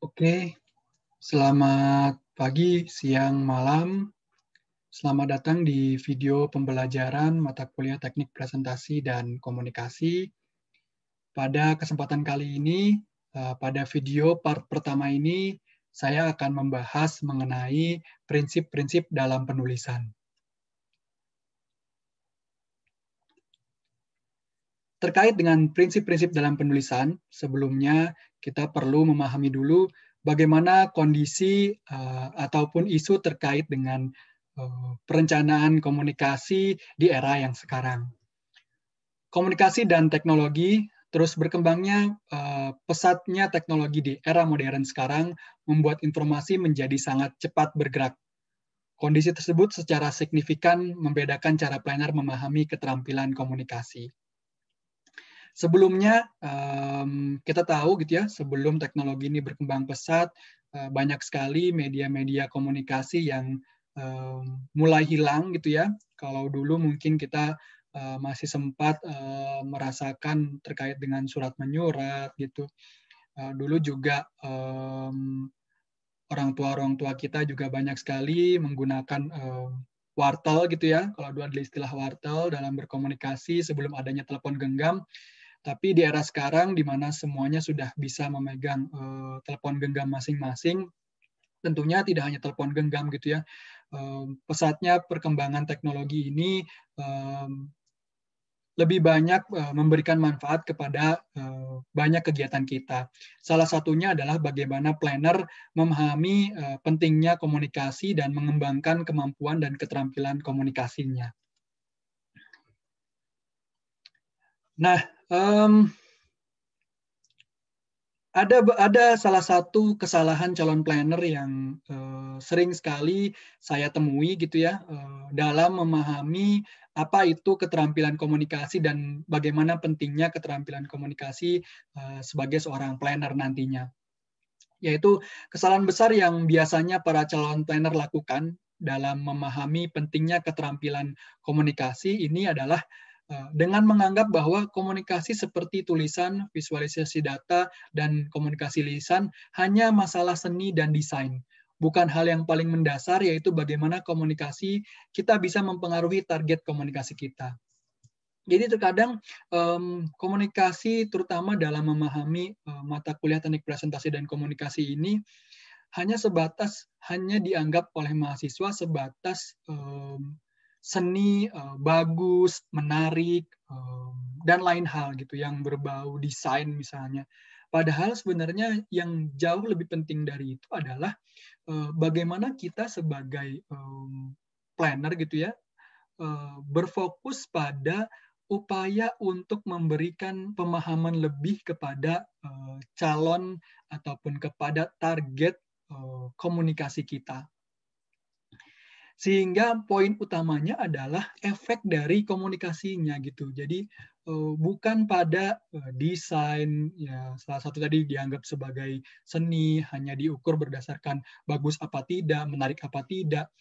Oke, selamat pagi, siang, malam. Selamat datang di video pembelajaran mata kuliah Teknik Presentasi dan Komunikasi. Pada kesempatan kali ini, pada video part pertama ini, saya akan membahas mengenai prinsip-prinsip dalam penulisan. Terkait dengan prinsip-prinsip dalam penulisan, sebelumnya kita perlu memahami dulu bagaimana kondisi ataupun isu terkait dengan perencanaan komunikasi di era yang sekarang. Komunikasi dan teknologi terus berkembangnya, pesatnya teknologi di era modern sekarang membuat informasi menjadi sangat cepat bergerak. Kondisi tersebut secara signifikan membedakan cara planner memahami keterampilan komunikasi. Sebelumnya kita tahu gitu ya, sebelum teknologi ini berkembang pesat, banyak sekali media-media komunikasi yang mulai hilang gitu ya. Kalau dulu mungkin kita masih sempat merasakan terkait dengan surat menyurat gitu. Dulu juga orang tua kita juga banyak sekali menggunakan wartel gitu ya. Kalau dulu ada istilah wartel dalam berkomunikasi sebelum adanya telepon genggam. Tapi di era sekarang di mana semuanya sudah bisa memegang telepon genggam masing-masing, tentunya tidak hanya telepon genggam gitu ya. Pesatnya perkembangan teknologi ini lebih banyak memberikan manfaat kepada banyak kegiatan kita. Salah satunya adalah bagaimana planner memahami pentingnya komunikasi dan mengembangkan kemampuan dan keterampilan komunikasinya. Nah, ada salah satu kesalahan calon planner yang sering sekali saya temui gitu ya, dalam memahami apa itu keterampilan komunikasi dan bagaimana pentingnya keterampilan komunikasi sebagai seorang planner nantinya. Yaitu kesalahan besar yang biasanya para calon planner lakukan dalam memahami pentingnya keterampilan komunikasi ini adalah dengan menganggap bahwa komunikasi seperti tulisan, visualisasi data, dan komunikasi lisan hanya masalah seni dan desain. Bukan hal yang paling mendasar, yaitu bagaimana komunikasi kita bisa mempengaruhi target komunikasi kita. Jadi terkadang komunikasi terutama dalam memahami mata kuliah teknik presentasi dan komunikasi ini hanya dianggap oleh mahasiswa sebatas seni, bagus, menarik, dan lain hal gitu yang berbau desain misalnya. Padahal sebenarnya yang jauh lebih penting dari itu adalah bagaimana kita sebagai planner gitu ya, berfokus pada upaya untuk memberikan pemahaman lebih kepada calon ataupun kepada target komunikasi kita. Sehingga poin utamanya adalah efek dari komunikasinya gitu. Jadi bukan pada desain, ya salah satu tadi dianggap sebagai seni, hanya diukur berdasarkan bagus apa tidak, menarik apa tidak.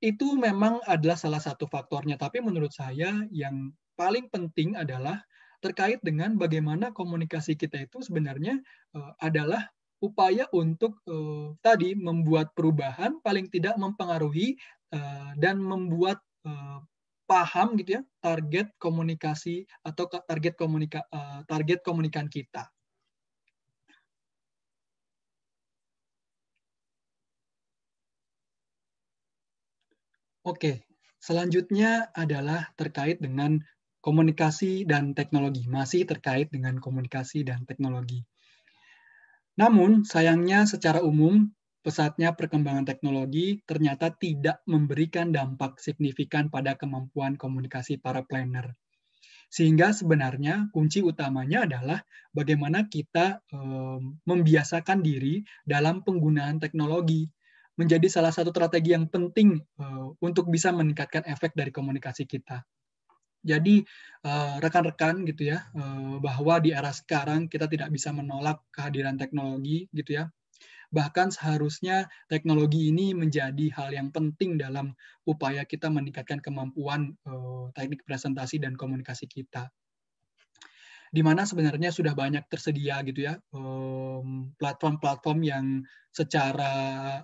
Itu memang adalah salah satu faktornya, tapi menurut saya yang paling penting adalah terkait dengan bagaimana komunikasi kita itu sebenarnya adalah upaya untuk tadi membuat perubahan, paling tidak mempengaruhi dan membuat paham gitu ya target komunikasi atau target komunikan kita. Oke, selanjutnya adalah terkait dengan komunikasi dan teknologi. Masih terkait dengan komunikasi dan teknologi. Namun, sayangnya secara umum, pesatnya perkembangan teknologi ternyata tidak memberikan dampak signifikan pada kemampuan komunikasi para planner. Sehingga sebenarnya kunci utamanya adalah bagaimana kita membiasakan diri dalam penggunaan teknologi menjadi salah satu strategi yang penting untuk bisa meningkatkan efek dari komunikasi kita. Jadi rekan-rekan gitu ya, bahwa di era sekarang kita tidak bisa menolak kehadiran teknologi gitu ya. Bahkan seharusnya teknologi ini menjadi hal yang penting dalam upaya kita meningkatkan kemampuan teknik presentasi dan komunikasi kita. di mana sebenarnya sudah banyak tersedia gitu ya platform-platform yang secara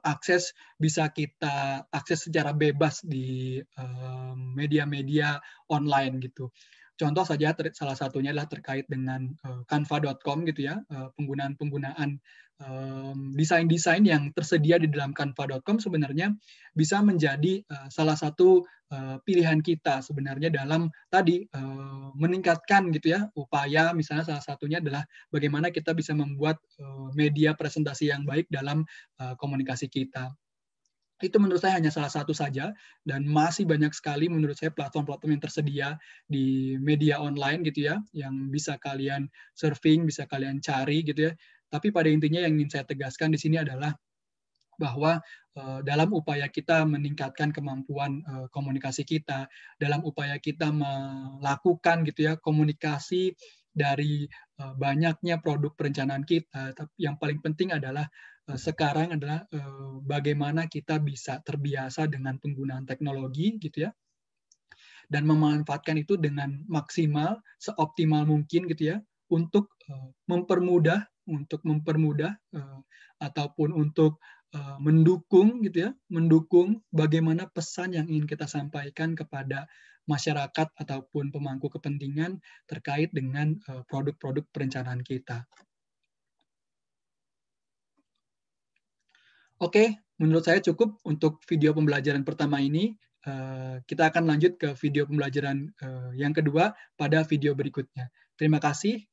akses bisa kita akses secara bebas di media-media online gitu. Contoh saja salah satunya adalah terkait dengan canva.com gitu ya, penggunaan-penggunaan desain-desain yang tersedia di dalam canva.com sebenarnya bisa menjadi salah satu pilihan kita sebenarnya dalam tadi meningkatkan gitu ya upaya, misalnya salah satunya adalah bagaimana kita bisa membuat media presentasi yang baik dalam komunikasi kita. Itu menurut saya hanya salah satu saja, dan masih banyak sekali menurut saya platform-platform yang tersedia di media online gitu ya, yang bisa kalian surfing, bisa kalian cari gitu ya. Tapi pada intinya yang ingin saya tegaskan di sini adalah bahwa dalam upaya kita meningkatkan kemampuan komunikasi kita, dalam upaya kita melakukan gitu ya komunikasi dari banyaknya produk perencanaan kita, tapi yang paling penting adalah sekarang adalah bagaimana kita bisa terbiasa dengan penggunaan teknologi gitu ya, dan memanfaatkan itu dengan maksimal, seoptimal mungkin gitu ya, untuk mempermudah ataupun untuk mendukung gitu ya, mendukung bagaimana pesan yang ingin kita sampaikan kepada masyarakat ataupun pemangku kepentingan terkait dengan produk-produk perencanaan kita. Oke, menurut saya cukup untuk video pembelajaran pertama ini. Kita akan lanjut ke video pembelajaran yang kedua pada video berikutnya. Terima kasih.